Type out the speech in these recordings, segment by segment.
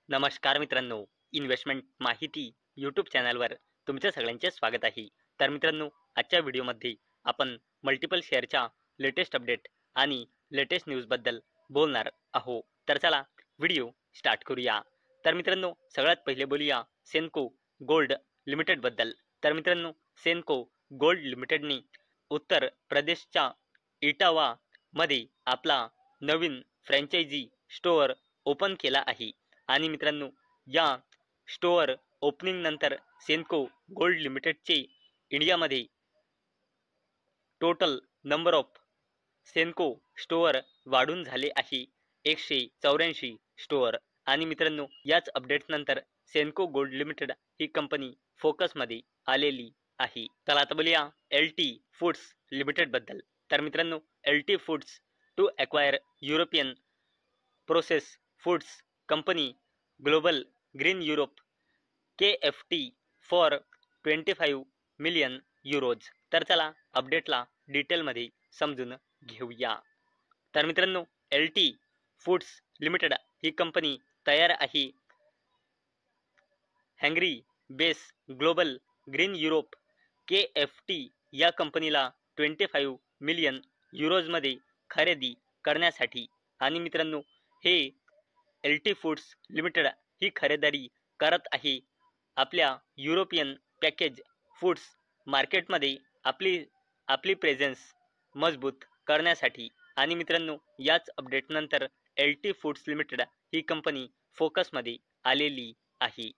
नमस्कार मित्रांनो, इन्व्हेस्टमेंट माहिती यूट्यूब चॅनलवर तुमच्या सगळ्यांचे स्वागत आहे. तर मित्रांनो, आजच्या व्हिडिओमध्ये आपण मल्टिपल शेअरच्या लेटेस्ट अपडेट आणि लेटेस्ट न्यूजबद्दल बोलणार आहोत. तर चला व्हिडिओ स्टार्ट करूया. तर मित्रांनो, सगळ्यात पहिले बोलूया सेन्को गोल्ड लिमिटेडबद्दल. तर मित्रांनो, सेन्को गोल्ड लिमिटेडने उत्तर प्रदेशच्या इटावामध्ये आपला नवीन फ्रँचायझी स्टोअर ओपन केला आहे. आणि मित्रांनो, या स्टोअर ओपनिंग नंतर सेन्को गोल्ड लिमिटेडचे इंडियामध्ये total number of Senco store वाढून झाले आहे 184 स्टोअर. आणि मित्रांनो, याच अपडेट्सनंतर सेन्को गोल्ड लिमिटेड ही कंपनी फोकसमध्ये आलेली आहे. चला आता बोलूया LT फूड्स लिमिटेडबद्दल. तर मित्रांनो, LT foods to acquire European process foods company global green Europe KFT for 25 million euros. तर चला अपडेटला डिटेलमध्ये समजून घेऊया. तर मित्रांनो, LT फूड्स लिमिटेड ही कंपनी तयार आहे Hungary base global green Europe KFT या कंपनीला 25 मिलियन युरोजमध्ये खरेदी करण्यासाठी. आणि मित्रांनो, हे LT फूड्स लिमिटेड ही खरेदी करत आहे आपल्या युरोपियन पॅकेज फूड्स मार्केटमध्ये आपली प्रेझेन्स मजबूत करण्यासाठी. आणि मित्रांनो, याच अपडेटनंतर LT फूड्स लिमिटेड ही कंपनी फोकसमध्ये आलेली आहे.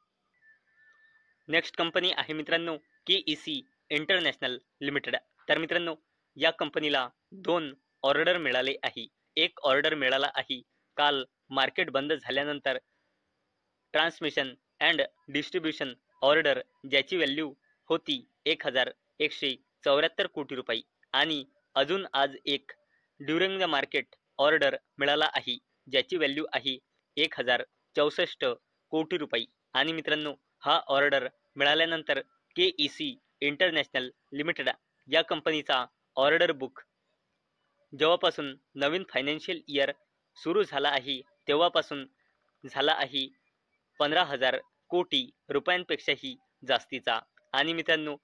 नेक्स्ट कंपनी आहे मित्रांनो KEC इंटरनॅशनल लिमिटेड. तर मित्रांनो, या कंपनीला 2 ऑर्डर मिळाले आहे. एक ऑर्डर मिळाला आहे काल मार्केट बंद झाल्यानंतर ट्रान्समिशन अँड डिस्ट्रीब्युशन ऑर्डर, ज्याची व्हॅल्यू होती 1174 कोटी रुपये. आणि अजून आज एक ड्युरिंग द मार्केट ऑर्डर मिळाला आहे, ज्याची व्हॅल्यू आहे 1064 कोटी रुपये. आणि मित्रांनो, हा ऑर्डर मिळाल्यानंतर KEC इंटरनॅशनल लिमिटेड या कंपनीचा ऑर्डर बुक जेव्हापासून नवीन फायनान्शियल इयर सुरू झाला आहे तेव्हापासून झाला आहे 15,000 कोटी रुपयांपेक्षाही जास्तीचा. आणि मित्रांनो,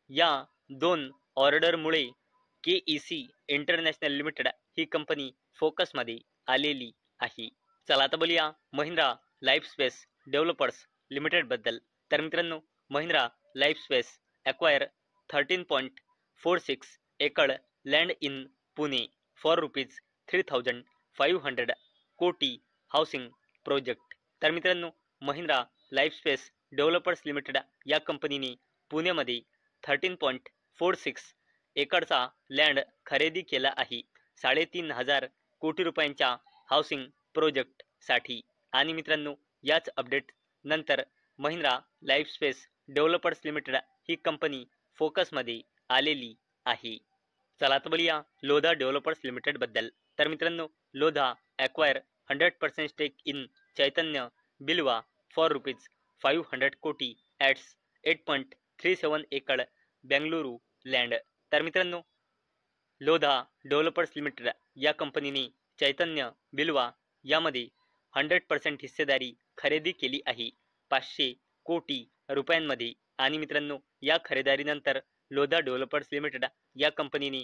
या 2 ऑर्डरमुळे KEC इंटरनॅशनल लिमिटेड ही कंपनी फोकसमध्ये आलेली आहे. चला आता बोलूया महिंद्रा लाईफस्पेस डेव्हलपर्स लिमिटेडबद्दल. तर मित्रांनो, महिंद्रा लाईफस्पेस ॲक्वायर 13.46 एकड़ लँड इन पुणे फॉर ₹3,500 कोटी हाऊसिंग प्रोजेक्ट. तर मित्रांनो, महिंद्रा लाईफस्पेस डेव्हलपर्स लिमिटेड या कंपनीने पुण्यामध्ये 13.46 एकरचा लँड खरेदी केला आहे 3,500 कोटी रुपयांच्या हाऊसिंग प्रोजेक्टसाठी. आणि मित्रांनो, याच अपडेट नंतर महिंद्रा लाईफस्पेस डेव्हलपर्स लिमिटेड ही कंपनी फोकसमध्ये आलेली आहे. चला आता बोलूया लोधा डेव्हलपर्स लिमिटेडबद्दल. तर मित्रांनो, Lodha acquire 100% stake in Chaitanya Bilva for ₹500 कोटी ॲट्स 8.37 एकड़ बेंगलुरू लँड. तर मित्रांनो, लोधा डेव्हलपर्स लिमिटेड या कंपनीने चैतन्य बिल्वा यामध्ये 100% हिस्सेदारी खरेदी केली आहे 500 कोटी रुपयांमध्ये. आणि मित्रांनो, या खरेदीनंतर लोधा डेव्हलपर्स लिमिटेड या कंपनीने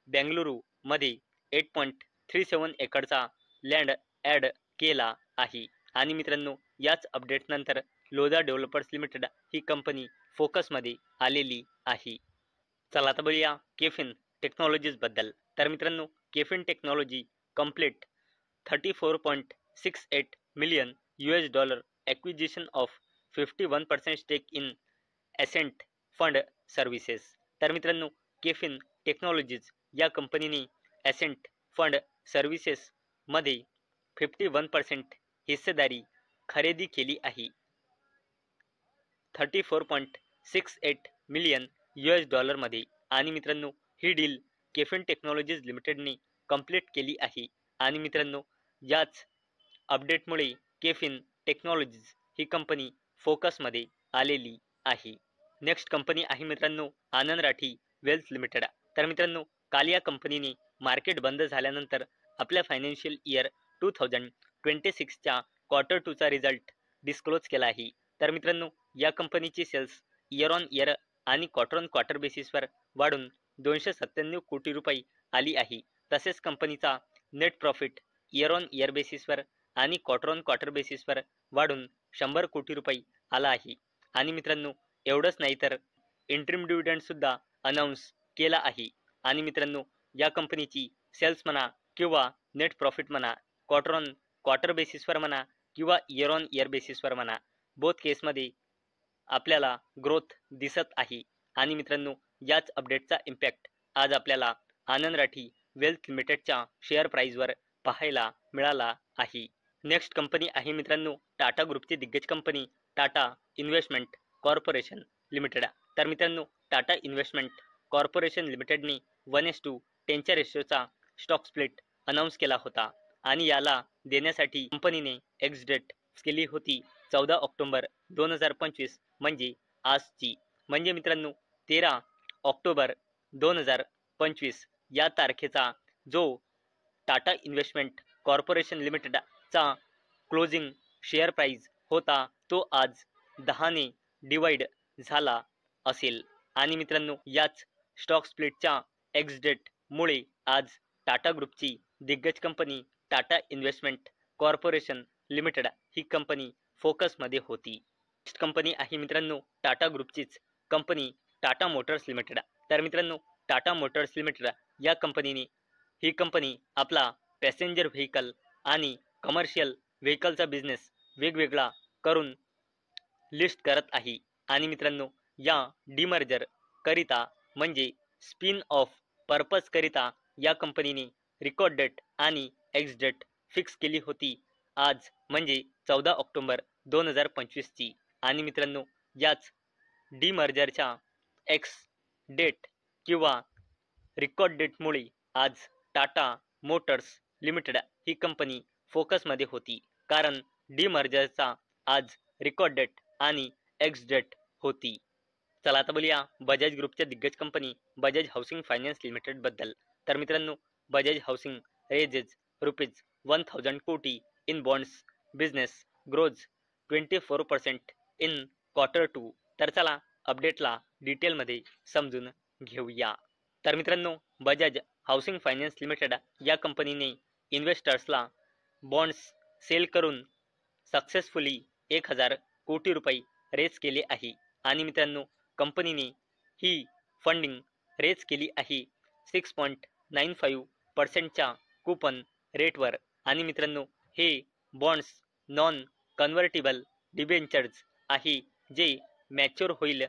बेंगलुरूमध्ये 8.37 एकरचा लँड ॲड केला आहे. आणि मित्रांनो, याच अपडेटनंतर लोधा डेव्हलपर्स लिमिटेड ही कंपनी फोकसमध्ये आलेली आहे. चला आता बोलूया केफिन टेक्नॉलॉजीजबद्दल. तर मित्रांनो, KFin technology complete $34.68 million acquisition of 51% stake in Ascent fund services. तर मित्रांनो, केफिन टेक्नॉलॉजीज या कंपनीने ॲसेंट फंड सर्व्हिसेसमध्ये 51% हिस्सेदारी खरेदी केली आहे $34.68 मिलियन मध्ये. आणि मित्रांनो, ही डील केफिन टेक्नॉलॉजीज लिमिटेडने कंप्लीट केली आहे. आणि मित्रांनो, याच अपडेटमुळे केफिन टेक्नॉलॉजीज ही कंपनी फोकसमध्ये आलेली आहे. नेक्स्ट कंपनी आहे मित्रांनो आनंद राठी वेल्थ लिमिटेड. तर मित्रांनो, काल या कंपनीने मार्केट बंद झाल्यानंतर आपल्या फायनान्शियल इयर 2026च्या Q2 चा रिझल्ट डिस्क्लोज केला आहे. तर मित्रांनो, या कंपनीची सेल्स इयर ऑन इयर आणि क्वार्टर ऑन क्वार्टर बेसिसवर वाढून 297 कोटी रुपये आली आहे. तसेच कंपनीचा net profit year on year बेसिसवर आणि क्वार्टर ऑन क्वार्टर बेसिसवर वाढून 100 कोटी रुपये आला आहे. आणि मित्रांनो, एवढंच नाही तर इंटरिम डिव्हिडंड सुद्धा अनाऊन्स केला आहे. आणि मित्रांनो, या कंपनीची सेल्स म्हणा किंवा नेट प्रॉफिट म्हणा, क्वार्टर ऑन क्वार्टर बेसिसवर म्हणा किंवा इयर ऑन इयर बेसिसवर म्हणा, बोथ केसमध्ये आपल्याला ग्रोथ दिसत आहे. आणि मित्रांनो, याच अपडेटचा इम्पॅक्ट आज आपल्याला आनंद राठी वेल्थ लिमिटेडच्या शेअर प्राइसवर पाहायला मिळाला आहे. नेक्स्ट कंपनी आहे मित्रांनो टाटा ग्रुपची दिग्गज company Tata investment corporation limited. तर मित्रांनो, टाटा इन्व्हेस्टमेंट कॉर्पोरेशन लिमिटेडने 1:10च्या रेशोचा स्टॉक स्प्लिट अनाऊन्स केला होता आणि याला देण्यासाठी कंपनीने एक्स डेट केली होती 14 ऑक्टोबर 2025 म्हणजे आजची. म्हणजे मित्रांनो 13 ऑक्टोबर 2025 या तारखेचा जो टाटा इन्व्हेस्टमेंट कॉर्पोरेशन लिमिटेडचा क्लोजिंग शेअर प्राइस होता तो आज 10ने डिवाइड झाला असेल. आणि मित्रांनो, याच स्टॉक स्प्लिटच्या एक्स डेट मुळे आज टाटा ग्रुपची दिग्गज company Tata investment corporation limited ही कंपनी फोकसमध्ये होती. नेक्स्ट कंपनी आहे मित्रांनो टाटा ग्रुपचीच कंपनी टाटा मोटर्स लिमिटेड. तर मित्रांनो, टाटा मोटर्स लिमिटेड या कंपनीने ही कंपनी आपला पॅसेंजर व्हेकल आणि कमर्शियल व्हेकलचा बिझनेस वेगवेगळा करून लिस्ट करत आहे. आणि मित्रांनो, या डिमर्जर करिता म्हणजे स्पिन ऑफ पर्पज करिता या कंपनीने रिकॉर्ड डेट आणि एक्स डेट फिक्स केली होती आज म्हणजे 14 ऑक्टोबर 2025 ची. आणि मित्रांनो, याच डिमर्जरच्या एक्स डेट किंवा रिकॉर्ड डेटमुळे आज टाटा मोटर्स लिमिटेड ही कंपनी फोकसमध्ये होती, कारण डिमर्जरचा आज रिकॉर्ड डेट आणि एक्स डेट होती. चला आता बोलूया बजाज ग्रुपच्या दिग्गज company Bajaj housing finance limited बद्दल. तर मित्रांनो, बजाज हाऊसिंग रेजेस ₹1000 कोटी in bonds, business grows 24% in Q2. तर चला अपडेटला डिटेलमध्ये समजून घेऊया. तर मित्रांनो, बजाज हाऊसिंग फायनान्स लिमिटेड या कंपनीने इन्व्हेस्टर्सला बॉन्ड्स सेल करून सक्सेसफुली 1000 कोटी रुपये रेज केले आहे. आणि मित्रांनो, कंपनीने ही फंडिंग रेज केली आहे 6.95%च्या कूपन रेटवर. आणि मित्रांनो, हे बॉन्ड्स नॉन कन्व्हर्टिबल डिबेंचर्स आहे जे मॅच्युअर होईल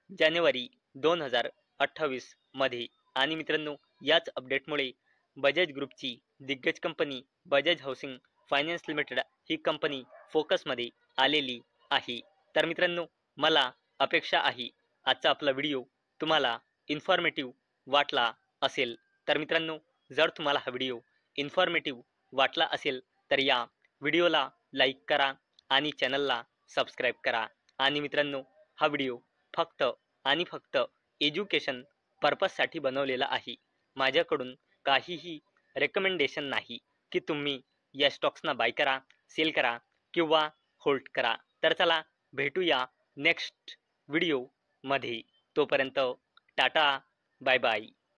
जानेवारी 2028 मध्ये. आणि मित्रांनो, याच अपडेटमुळे बजाज ग्रुपची दिग्गज company Bajaj housing finance limited ही कंपनी फोकसमध्ये आलेली आहे. तर मित्रांनो, मला अपेक्षा आहे आजचा आपला व्हिडिओ तुम्हाला इन्फॉर्मेटिव्ह वाटला असेल. तर मित्रांनो, जर तुम्हाला हा व्हिडिओ इन्फॉर्मेटिव्ह वाटला असेल तर या व्हिडिओला लाईक करा आणि चॅनलला सबस्क्राईब करा. आणि मित्रांनो, हा व्हिडिओ फक्त आणि फक्त एज्युकेशन पर्पजसाठी बनवलेला आहे. माझ्याकडून काहीही रेकमेंडेशन नाही की तुम्ही या स्टॉक्सना बाय करा, सेल करा किंवा होल्ड करा. तर चला भेटूया नेक्स्ट व्हिडिओमध्ये. तोपर्यंत टाटा, बाय बाय.